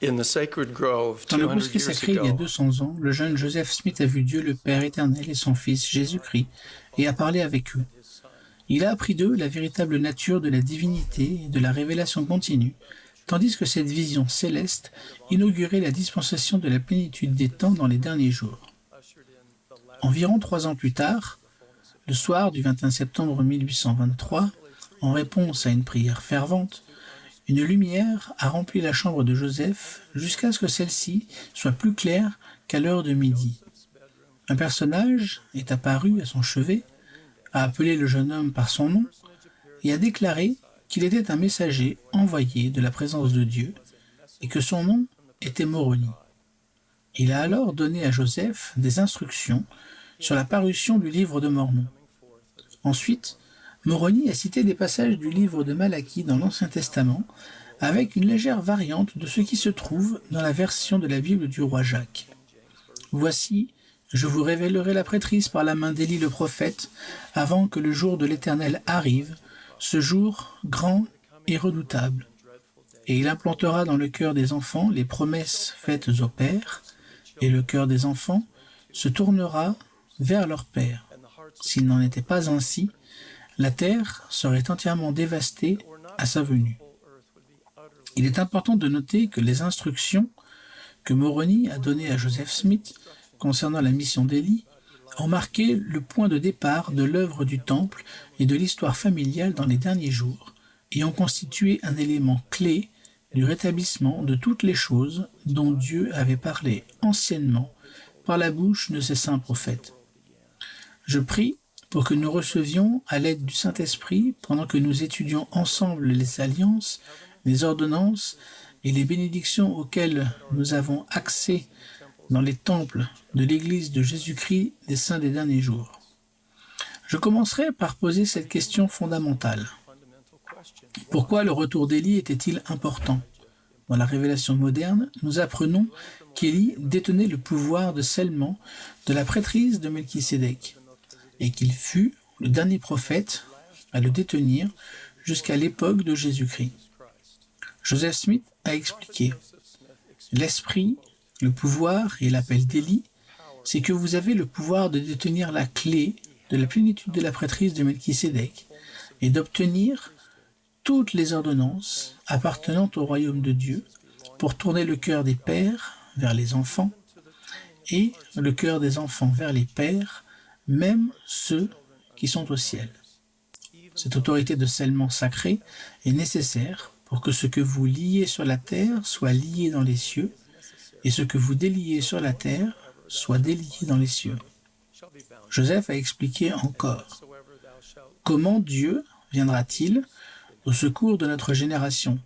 In the sacred grove Dans le 200 bosquet years sacré il y a ago, 200 ans, le jeune Joseph Smith a vu Dieu le Père éternel et son Fils Jésus-Christ et a parlé avec eux. Il a appris d'eux la véritable nature de la divinité et de la révélation continue, tandis que cette vision céleste inaugurait la dispensation de la plénitude des temps dans les derniers jours. Environ 3 ans plus tard, le soir du 21 septembre 1823, en réponse à une prière fervente, une lumière a rempli la chambre de Joseph jusqu'à ce que celle-ci soit plus claire qu'à l'heure de midi. Un personnage est apparu à son chevet, a appelé le jeune homme par son nom et a déclaré qu'il était un messager envoyé de la présence de Dieu et que son nom était Moroni. Il a alors donné à Joseph des instructions sur la parution du livre de Mormon. Ensuite, Moroni a cité des passages du livre de Malachie dans l'Ancien Testament avec une légère variante de ce qui se trouve dans la version de la Bible du roi Jacques. Voici, je vous révélerai la prêtrise par la main d'Élie le prophète, avant que le jour de l'Éternel arrive, ce jour grand et redoutable. Et il implantera dans le cœur des enfants les promesses faites au Père, et le cœur des enfants se tournera vers leur Père. S'il n'en était pas ainsi, la terre serait entièrement dévastée à sa venue. Il est important de noter que les instructions que Moroni a données à Joseph Smith concernant la mission d'Élie ont marqué le point de départ de l'œuvre du Temple et de l'histoire familiale dans les derniers jours et ont constitué un élément clé du rétablissement de toutes les choses dont Dieu avait parlé anciennement par la bouche de ses saints prophètes. Je prie pour que nous recevions, à l'aide du Saint-Esprit, pendant que nous étudions ensemble les alliances, les ordonnances et les bénédictions auxquelles nous avons accès dans les temples de l'Église de Jésus-Christ des saints des derniers jours. Je commencerai par poser cette question fondamentale. Pourquoi le retour d'Élie était-il important? Dans la révélation moderne, nous apprenons qu'Élie détenait le pouvoir de scellement de la prêtrise de Melchisédek et qu'il fut le dernier prophète à le détenir jusqu'à l'époque de Jésus-Christ. Joseph Smith a expliqué « L'esprit, le pouvoir et l'appel d'Élie, c'est que vous avez le pouvoir de détenir la clé de la plénitude de la prêtrise de Melchisédek et d'obtenir toutes les ordonnances appartenant au royaume de Dieu pour tourner le cœur des pères vers les enfants et le cœur des enfants vers les pères, même ceux qui sont au ciel. Cette autorité de scellement sacré est nécessaire pour que ce que vous liez sur la terre soit lié dans les cieux et ce que vous déliez sur la terre soit délié dans les cieux. Joseph a expliqué encore comment Dieu viendra-t-il au secours de notre génération.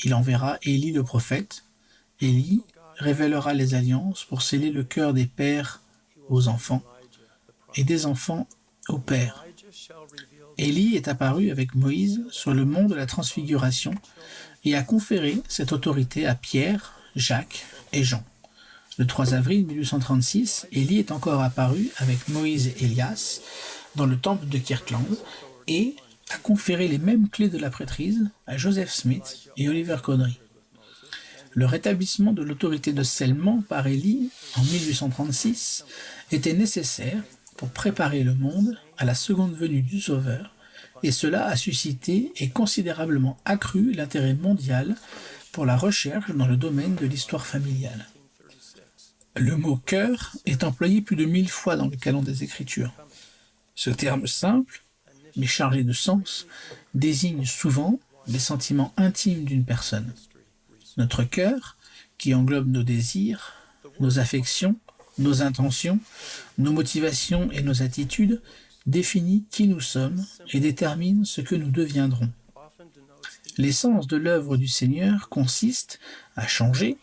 Il enverra Élie le prophète. Élie révélera les alliances pour sceller le cœur des pères aux enfants et des enfants aux pères. Élie est apparu avec Moïse sur le mont de la Transfiguration et a conféré cette autorité à Pierre, Jacques et Jean. Le 3 avril 1836, Élie est encore apparu avec Moïse et Élias dans le temple de Kirtland et a conféré les mêmes clés de la prêtrise à Joseph Smith et Oliver Cowdery. Le rétablissement de l'autorité de scellement par Élie en 1836 était nécessaire pour préparer le monde à la seconde venue du Sauveur, et cela a suscité et considérablement accru l'intérêt mondial pour la recherche dans le domaine de l'histoire familiale. Le mot « cœur » est employé plus de 1000 fois dans le canon des Écritures. Ce terme simple, mais chargé de sens, désigne souvent les sentiments intimes d'une personne. Notre cœur, qui englobe nos désirs, nos affections, nos intentions, nos motivations et nos attitudes, définit qui nous sommes et détermine ce que nous deviendrons. L'essence de l'œuvre du Seigneur consiste à changer,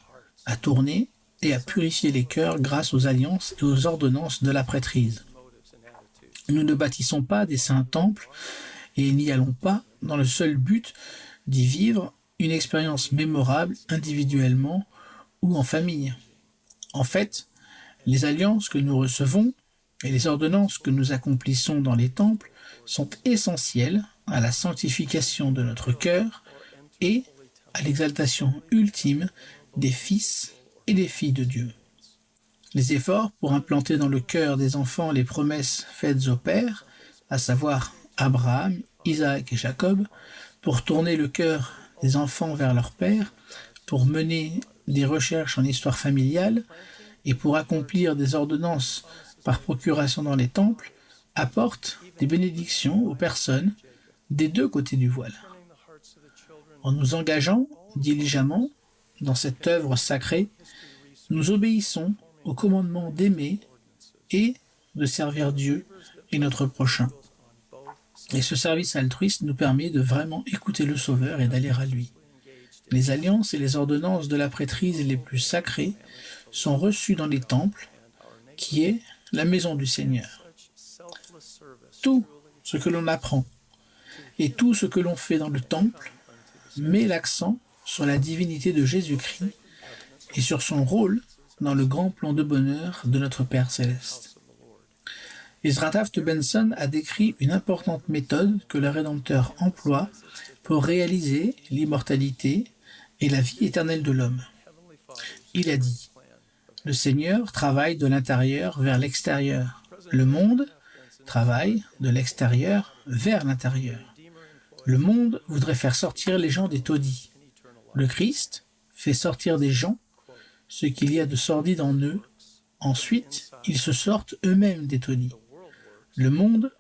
à tourner et à purifier les cœurs grâce aux alliances et aux ordonnances de la prêtrise. Nous ne bâtissons pas des saints temples et n'y allons pas dans le seul but d'y vivre une expérience mémorable individuellement ou en famille. En fait, les alliances que nous recevons et les ordonnances que nous accomplissons dans les temples sont essentielles à la sanctification de notre cœur et à l'exaltation ultime des fils et des filles de Dieu. Les efforts pour implanter dans le cœur des enfants les promesses faites au Père, à savoir Abraham, Isaac et Jacob, pour tourner le cœur des enfants vers leur Père, pour mener des recherches en histoire familiale et pour accomplir des ordonnances par procuration dans les temples, apportent des bénédictions aux personnes des deux côtés du voile. En nous engageant diligemment dans cette œuvre sacrée, nous obéissons au commandement d'aimer et de servir Dieu et notre prochain. Et ce service altruiste nous permet de vraiment écouter le Sauveur et d'aller à lui. Les alliances et les ordonnances de la prêtrise les plus sacrées sont reçues dans les temples, qui est la maison du Seigneur. Tout ce que l'on apprend et tout ce que l'on fait dans le temple met l'accent sur la divinité de Jésus-Christ et sur son rôle dans le grand plan de bonheur de notre Père céleste. Ezra Taft Benson a décrit une importante méthode que le Rédempteur emploie pour réaliser l'immortalité et la vie éternelle de l'homme. Il a dit: le Seigneur travaille de l'intérieur vers l'extérieur. Le monde travaille de l'extérieur vers l'intérieur. Le monde voudrait faire sortir les gens des taudis. Le Christ fait sortir des gens ce qu'il y a de sordide en eux. Ensuite, ils se sortent eux-mêmes des taudis. Le monde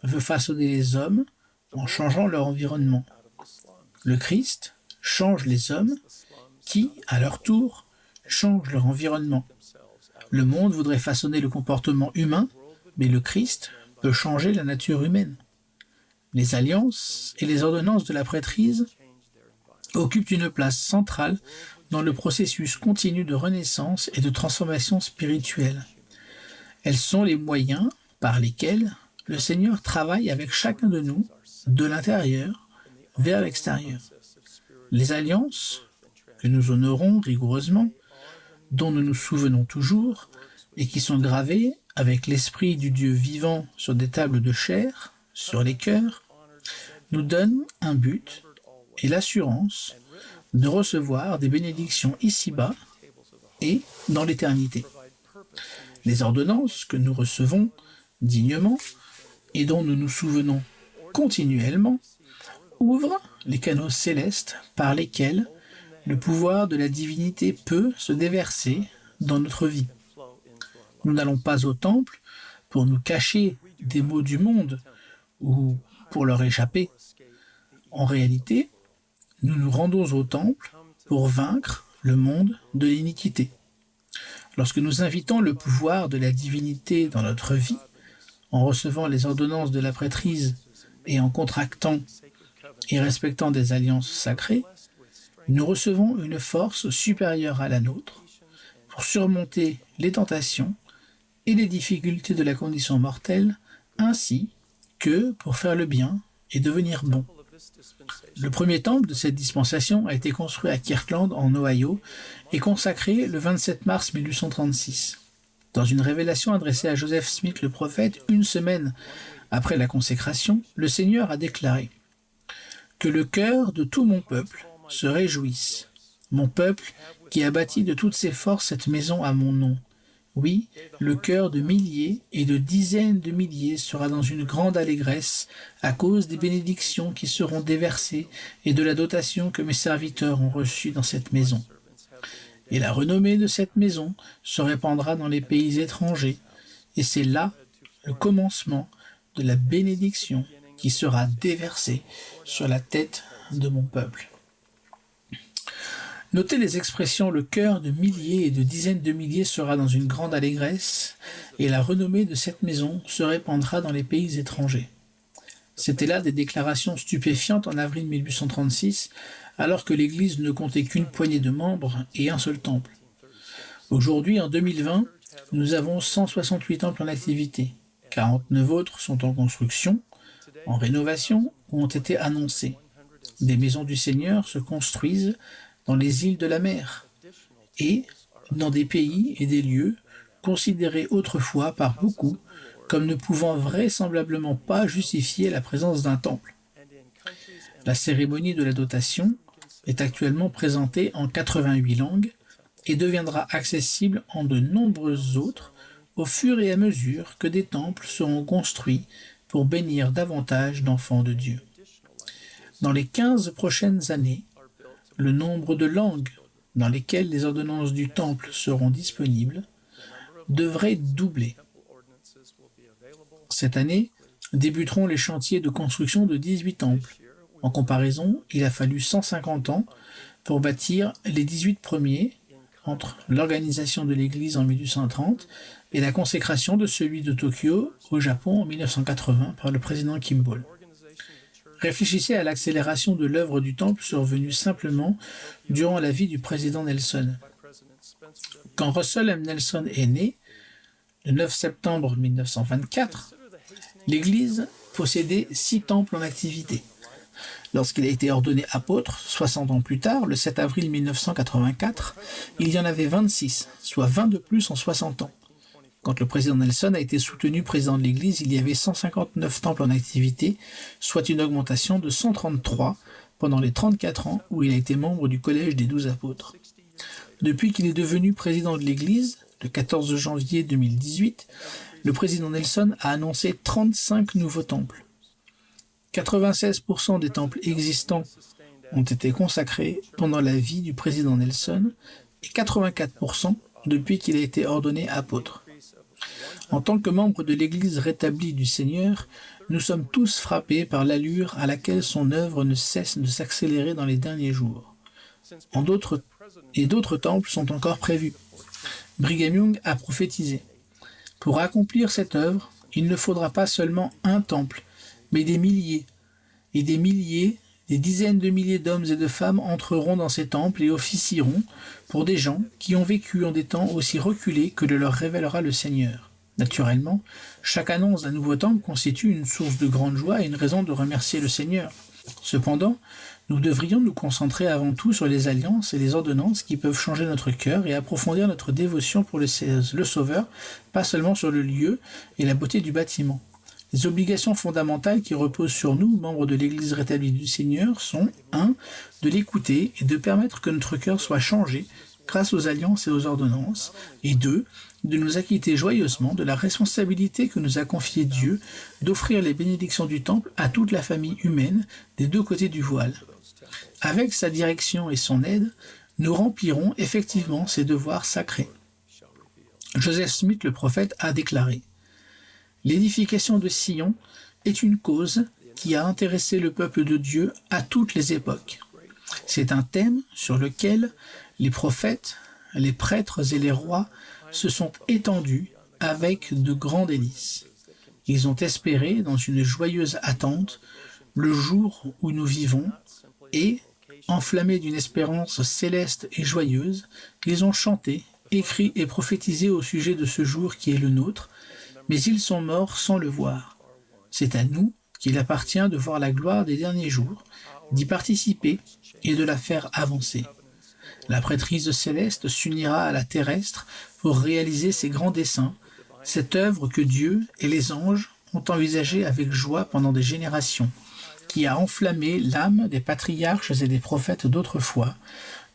veut façonner les hommes en changeant leur environnement. Le Christ change les hommes qui, à leur tour, changent leur environnement. Le monde voudrait façonner le comportement humain, mais le Christ peut changer la nature humaine. Les alliances et les ordonnances de la prêtrise occupent une place centrale dans le processus continu de renaissance et de transformation spirituelle. Elles sont les moyens par lesquels le Seigneur travaille avec chacun de nous, de l'intérieur vers l'extérieur. Les alliances que nous honorons rigoureusement, dont nous nous souvenons toujours, et qui sont gravées avec l'esprit du Dieu vivant sur des tables de chair, sur les cœurs, nous donnent un but et l'assurance de recevoir des bénédictions ici-bas et dans l'éternité. Les ordonnances que nous recevons dignement et dont nous nous souvenons continuellement ouvrent les canaux célestes par lesquels le pouvoir de la divinité peut se déverser dans notre vie. Nous n'allons pas au temple pour nous cacher des maux du monde ou pour leur échapper. En réalité, nous nous rendons au temple pour vaincre le monde de l'iniquité. Lorsque nous invitons le pouvoir de la divinité dans notre vie, en recevant les ordonnances de la prêtrise et en contractant et respectant des alliances sacrées, nous recevons une force supérieure à la nôtre pour surmonter les tentations et les difficultés de la condition mortelle, ainsi que pour faire le bien et devenir bon. Le premier temple de cette dispensation a été construit à Kirtland, en Ohio, et consacré le 27 mars 1836. Dans une révélation adressée à Joseph Smith le prophète, une semaine après la consécration, le Seigneur a déclaré « Que le cœur de tout mon peuple se réjouisse, mon peuple qui a bâti de toutes ses forces cette maison à mon nom. Oui, le cœur de milliers et de dizaines de milliers sera dans une grande allégresse à cause des bénédictions qui seront déversées et de la dotation que mes serviteurs ont reçue dans cette maison. Et la renommée de cette maison se répandra dans les pays étrangers, et c'est là le commencement de la bénédiction qui sera déversée sur la tête de mon peuple. » Notez les expressions « le cœur de milliers et de dizaines de milliers sera dans une grande allégresse, et la renommée de cette maison se répandra dans les pays étrangers. » C'étaient là des déclarations stupéfiantes en avril 1836, alors que l'Église ne comptait qu'une poignée de membres et un seul temple. Aujourd'hui, en 2020, nous avons 168 temples en activité. 49 autres sont en construction, en rénovation ou ont été annoncés. Des maisons du Seigneur se construisent dans les îles de la mer et dans des pays et des lieux considérés autrefois par beaucoup comme ne pouvant vraisemblablement pas justifier la présence d'un temple. La cérémonie de la dotation est actuellement présenté en 88 langues et deviendra accessible en de nombreuses autres au fur et à mesure que des temples seront construits pour bénir davantage d'enfants de Dieu. Dans les 15 prochaines années, le nombre de langues dans lesquelles les ordonnances du temple seront disponibles devrait doubler. Cette année, débuteront les chantiers de construction de 18 temples. En comparaison, il a fallu 150 ans pour bâtir les 18 premiers, entre l'organisation de l'Église en 1830 et la consécration de celui de Tokyo au Japon en 1980 par le président Kimball. Réfléchissez à l'accélération de l'œuvre du temple survenue simplement durant la vie du président Nelson. Quand Russell M. Nelson est né, le 9 septembre 1924, l'Église possédait 6 temples en activité. Lorsqu'il a été ordonné apôtre, 60 ans plus tard, le 7 avril 1984, il y en avait 26, soit 20 de plus en 60 ans. Quand le président Nelson a été soutenu président de l'Église, il y avait 159 temples en activité, soit une augmentation de 133 pendant les 34 ans où il a été membre du Collège des 12 apôtres. Depuis qu'il est devenu président de l'Église, le 14 janvier 2018, le président Nelson a annoncé 35 nouveaux temples. 96% des temples existants ont été consacrés pendant la vie du président Nelson et 84% depuis qu'il a été ordonné apôtre. En tant que membre de l'Église rétablie du Seigneur, nous sommes tous frappés par l'allure à laquelle son œuvre ne cesse de s'accélérer dans les derniers jours. D'autres temples sont encore prévus. Brigham Young a prophétisé. Pour accomplir cette œuvre, il ne faudra pas seulement un temple, mais des milliers, des dizaines de milliers d'hommes et de femmes entreront dans ces temples et officieront pour des gens qui ont vécu en des temps aussi reculés que le leur révélera le Seigneur. Naturellement, chaque annonce d'un nouveau temple constitue une source de grande joie et une raison de remercier le Seigneur. Cependant, nous devrions nous concentrer avant tout sur les alliances et les ordonnances qui peuvent changer notre cœur et approfondir notre dévotion pour le Sauveur, pas seulement sur le lieu et la beauté du bâtiment. Les obligations fondamentales qui reposent sur nous, membres de l'Église rétablie du Seigneur, sont 1. De l'écouter et de permettre que notre cœur soit changé grâce aux alliances et aux ordonnances, et 2. De nous acquitter joyeusement de la responsabilité que nous a confiée Dieu d'offrir les bénédictions du temple à toute la famille humaine des deux côtés du voile. Avec sa direction et son aide, nous remplirons effectivement ces devoirs sacrés. Joseph Smith le prophète a déclaré « L'édification de Sion est une cause qui a intéressé le peuple de Dieu à toutes les époques. C'est un thème sur lequel les prophètes, les prêtres et les rois se sont étendus avec de grands délices. Ils ont espéré, dans une joyeuse attente, le jour où nous vivons et, enflammés d'une espérance céleste et joyeuse, ils ont chanté, écrit et prophétisé au sujet de ce jour qui est le nôtre, mais ils sont morts sans le voir. C'est à nous qu'il appartient de voir la gloire des derniers jours, d'y participer et de la faire avancer. La prêtrise céleste s'unira à la terrestre pour réaliser ces grands desseins, cette œuvre que Dieu et les anges ont envisagée avec joie pendant des générations, qui a enflammé l'âme des patriarches et des prophètes d'autrefois,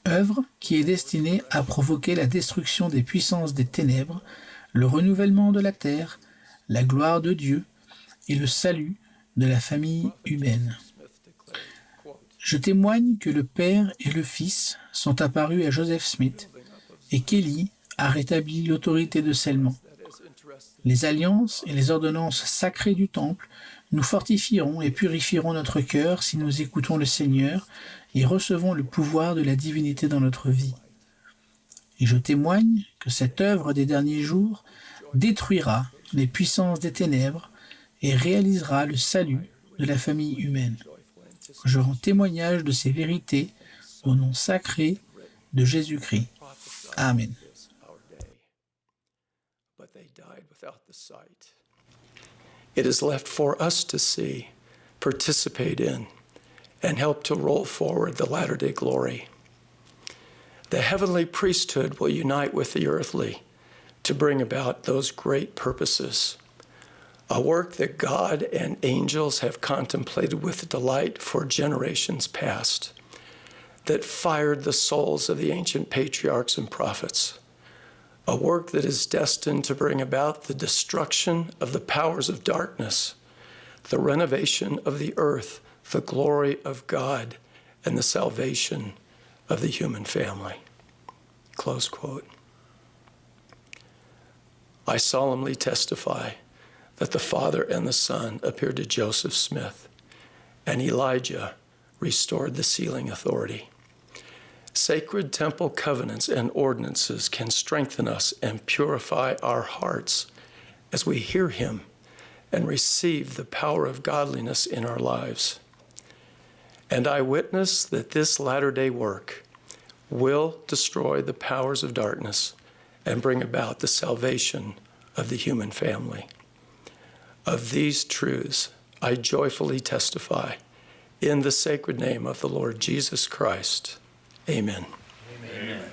œuvre qui est destinée à provoquer la destruction des puissances des ténèbres, le renouvellement de la terre, la gloire de Dieu et le salut de la famille humaine. Je témoigne que le Père et le Fils sont apparus à Joseph Smith et qu'Élie a rétabli l'autorité de scellement. Les alliances et les ordonnances sacrées du temple nous fortifieront et purifieront notre cœur si nous écoutons le Seigneur et recevons le pouvoir de la divinité dans notre vie. Et je témoigne que cette œuvre des derniers jours détruira les puissances des ténèbres et réalisera le salut de la famille humaine. Je rends témoignage de ces vérités au nom sacré de Jésus-Christ. Amen. It is left for us to see, participate in, and help to roll forward the latter-day glory. The heavenly priesthood will unite with the earthly to bring about those great purposes, a work that God and angels have contemplated with delight for generations past. that fired the souls of the ancient patriarchs and prophets, a work that is destined to bring about the destruction of the powers of darkness, the renovation of the earth, the glory of God, and the salvation of the human family. Close quote. I solemnly testify that the Father and the Son appeared to Joseph Smith, and Elijah restored the sealing authority. Sacred temple covenants and ordinances can strengthen us and purify our hearts as we hear him and receive the power of godliness in our lives. And I witness that this latter-day work will destroy the powers of darkness and bring about the salvation of the human family. Of these truths, I joyfully testify in the sacred name of the Lord Jesus Christ. Amen. Amen.